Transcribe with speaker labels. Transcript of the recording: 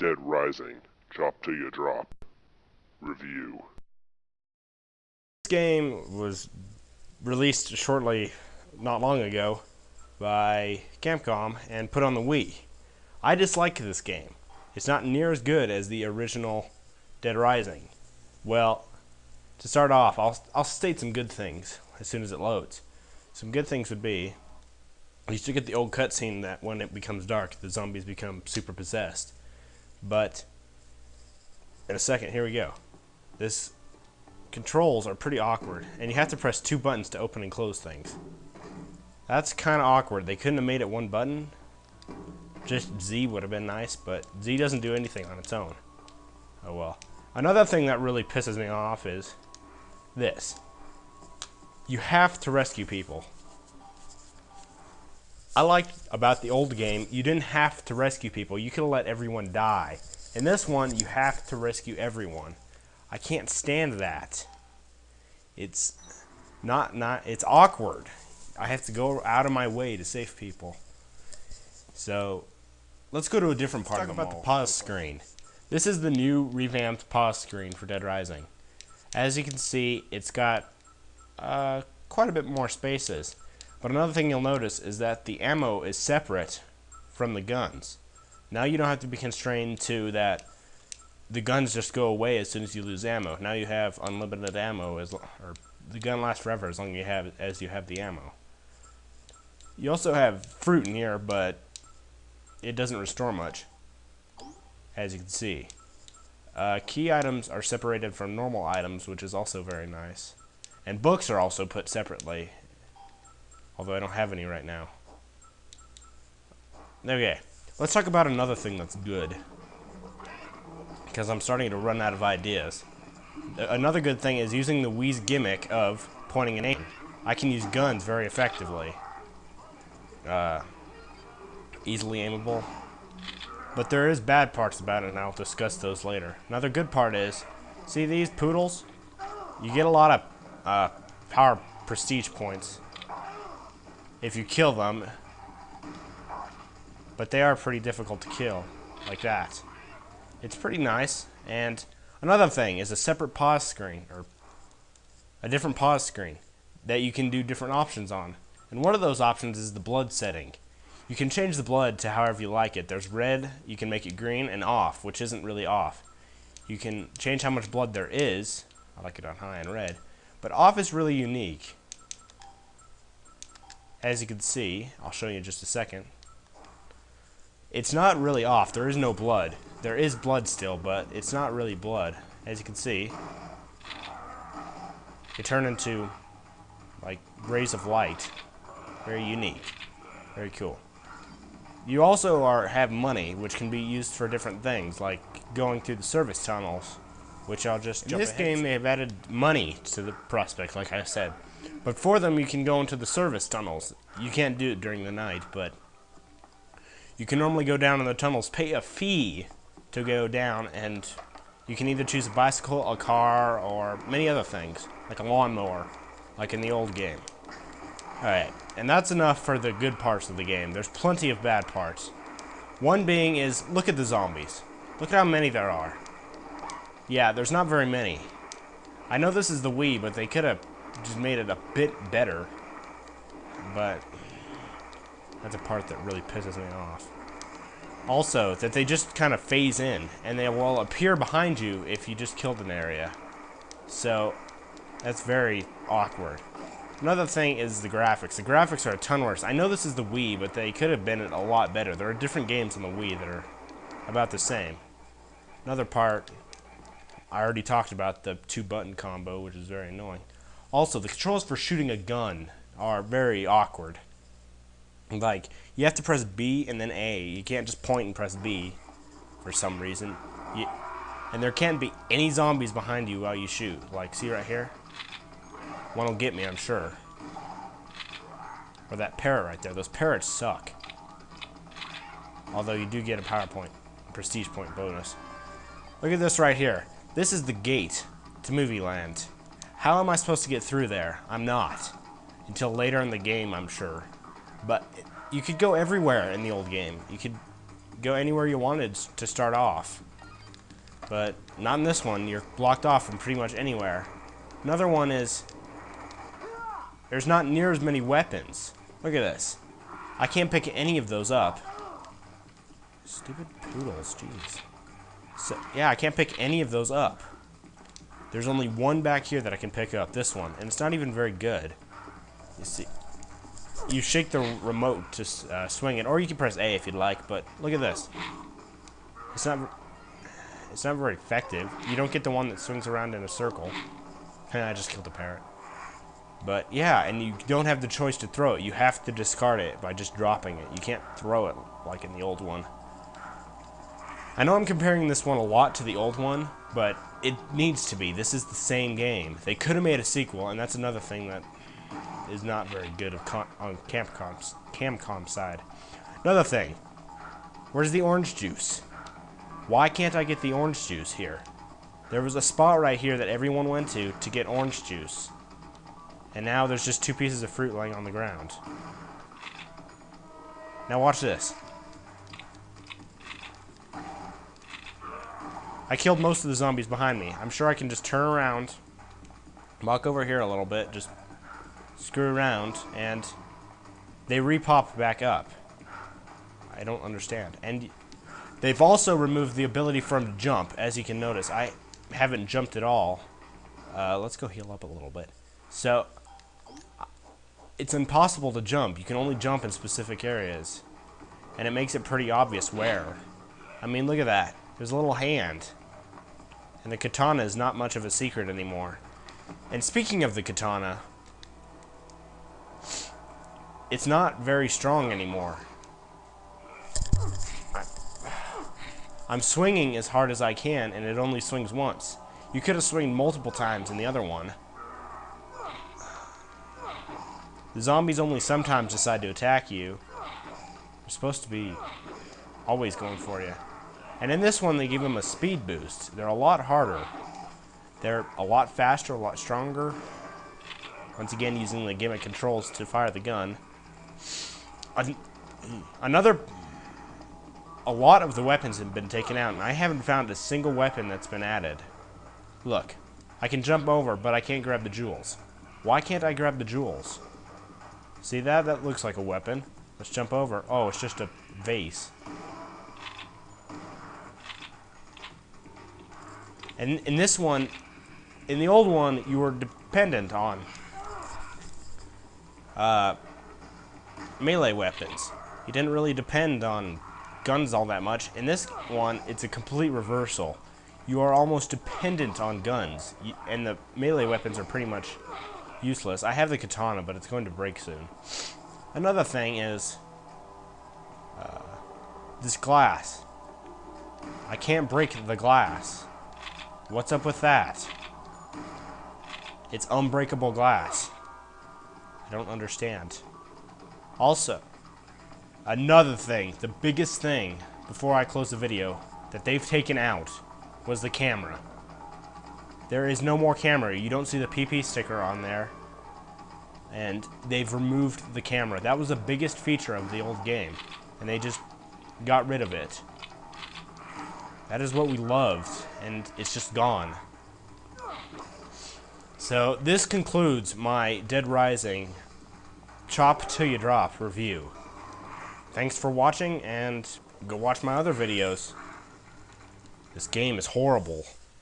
Speaker 1: Dead Rising, Chop Till You Drop. Review.
Speaker 2: This game was released not long ago, by Capcom and put on the Wii. I dislike this game. It's not near as good as the original Dead Rising. Well, to start off, I'll state some good things as soon as it loads. Some good things would be, you still get the old cutscene that when it becomes dark, the zombies become super possessed. But in a second, here we go. This controls are pretty awkward, and you have to press 2 buttons to open and close things. That's kind of awkward. They couldn't have made it 1 button. Just Z would have been nice, but Z doesn't do anything on its own. Oh well. Another thing that really pisses me off is this. You have to rescue people. I liked about the old game, you didn't have to rescue people. You could have let everyone die. In this one, you have to rescue everyone. I can't stand that. It's it's awkward. I have to go out of my way to save people. So, let's go to a different part of the mall. Talk about the pause screen. This is the new revamped pause screen for Dead Rising. As you can see, it's got quite a bit more spaces. But another thing you'll notice is that the ammo is separate from the guns. Now you don't have to be constrained to that the guns just go away as soon as you lose ammo. Now you have unlimited ammo, or the gun lasts forever as long as you have the ammo. You also have fruit in here, but it doesn't restore much, as you can see. Key items are separated from normal items, which is also very nice. And books are also put separately, although I don't have any right now. Okay, let's talk about another thing that's good, because I'm starting to run out of ideas. Another good thing is using the Wii's gimmick of pointing and aiming. I can use guns very effectively. Easily aimable. But there is bad parts about it, and I'll discuss those later. Another good part is, see these poodles? You get a lot of power prestige points if you kill them, but they are pretty difficult to kill, like that. It's pretty nice. And another thing is a separate pause screen, or a different pause screen that you can do different options on. And one of those options is the blood setting. You can change the blood to however you like it. There's red, you can make it green, and off, which isn't really off. You can change how much blood there is. I like it on high and red. But off is really unique. As you can see, I'll show you in just a second. It's not really off. There is no blood. There is blood still, but it's not really blood. As you can see, it turned into like rays of light. Very unique. Very cool. You also have money, which can be used for different things, like going through the service tunnels, which I'll just jump ahead. In this game, they have added money to the prospect, like I said. But for them, you can go into the service tunnels. You can't do it during the night, but you can normally go down in the tunnels, pay a fee to go down, and you can either choose a bicycle, a car, or many other things, like a lawnmower, like in the old game. Alright, and that's enough for the good parts of the game. There's plenty of bad parts. One being is, look at the zombies. Look at how many there are. Yeah, there's not very many. I know this is the Wii, but they could have just made it a bit better. But that's a part that really pisses me off. Also, that they just kind of phase in, and they will appear behind you if you just killed an area. So, that's very awkward. Another thing is the graphics. The graphics are a ton worse. I know this is the Wii, but they could have been a lot better. There are different games on the Wii that are about the same. Another part, I already talked about the 2-button combo, which is very annoying. Also, the controls for shooting a gun are very awkward. Like, you have to press B and then A. You can't just point and press B for some reason. And there can't be any zombies behind you while you shoot. Like, see right here? One will get me, I'm sure. Or that parrot right there. Those parrots suck. Although you do get a prestige point bonus. Look at this right here. This is the gate to Movie Land. How am I supposed to get through there? I'm not. Until later in the game, I'm sure. But you could go everywhere in the old game. You could go anywhere you wanted to start off. But not in this one. You're blocked off from pretty much anywhere. Another one is there's not near as many weapons. Look at this. I can't pick any of those up. Stupid poodles, jeez. So, yeah, I can't pick any of those up. There's only one back here that I can pick up, this one, and it's not even very good. You see, you shake the remote to swing it, or you can press A if you'd like, but look at this. It's not very effective. You don't get the one that swings around in a circle. I just killed a parrot. But yeah, and you don't have the choice to throw it. You have to discard it by just dropping it. You can't throw it like in the old one. I know I'm comparing this one a lot to the old one, but it needs to be. This is the same game. They could have made a sequel, and that's another thing that is not very good on Capcom's side. Another thing. Where's the orange juice? Why can't I get the orange juice here? There was a spot right here that everyone went to get orange juice. And now there's just 2 pieces of fruit laying on the ground. Now watch this. I killed most of the zombies behind me. I'm sure I can just turn around, walk over here a little bit, just screw around, and they repop back up. I don't understand. And they've also removed the ability for him to jump. As you can notice, I haven't jumped at all. Let's go heal up a little bit. So, it's impossible to jump. You can only jump in specific areas. And it makes it pretty obvious where. I mean, look at that. There's a little hand. And the katana is not much of a secret anymore. And speaking of the katana, it's not very strong anymore. I'm swinging as hard as I can, and it only swings once. You could have swung multiple times in the other one. The zombies only sometimes decide to attack you. They're supposed to be always going for you. And in this one, they give them a speed boost. They're a lot harder. They're a lot faster, a lot stronger. Once again, using the gimmick controls to fire the gun. A lot of the weapons have been taken out, and I haven't found a single weapon that's been added. Look, I can jump over, but I can't grab the jewels. Why can't I grab the jewels? See that? That looks like a weapon. Let's jump over. Oh, it's just a vase. And in this one, in the old one, you were dependent on melee weapons. You didn't really depend on guns all that much. In this one, it's a complete reversal. You are almost dependent on guns, and the melee weapons are pretty much useless. I have the katana, but it's going to break soon. Another thing is this glass. I can't break the glass. What's up with that? It's unbreakable glass. I don't understand. Also, another thing, the biggest thing, before I close the video, that they've taken out was the camera. There is no more camera. You don't see the PP sticker on there. And they've removed the camera. That was the biggest feature of the old game. And they just got rid of it. That is what we loved, and it's just gone. So this concludes my Dead Rising Chop Till You Drop review. Thanks for watching, and go watch my other videos. This game is horrible.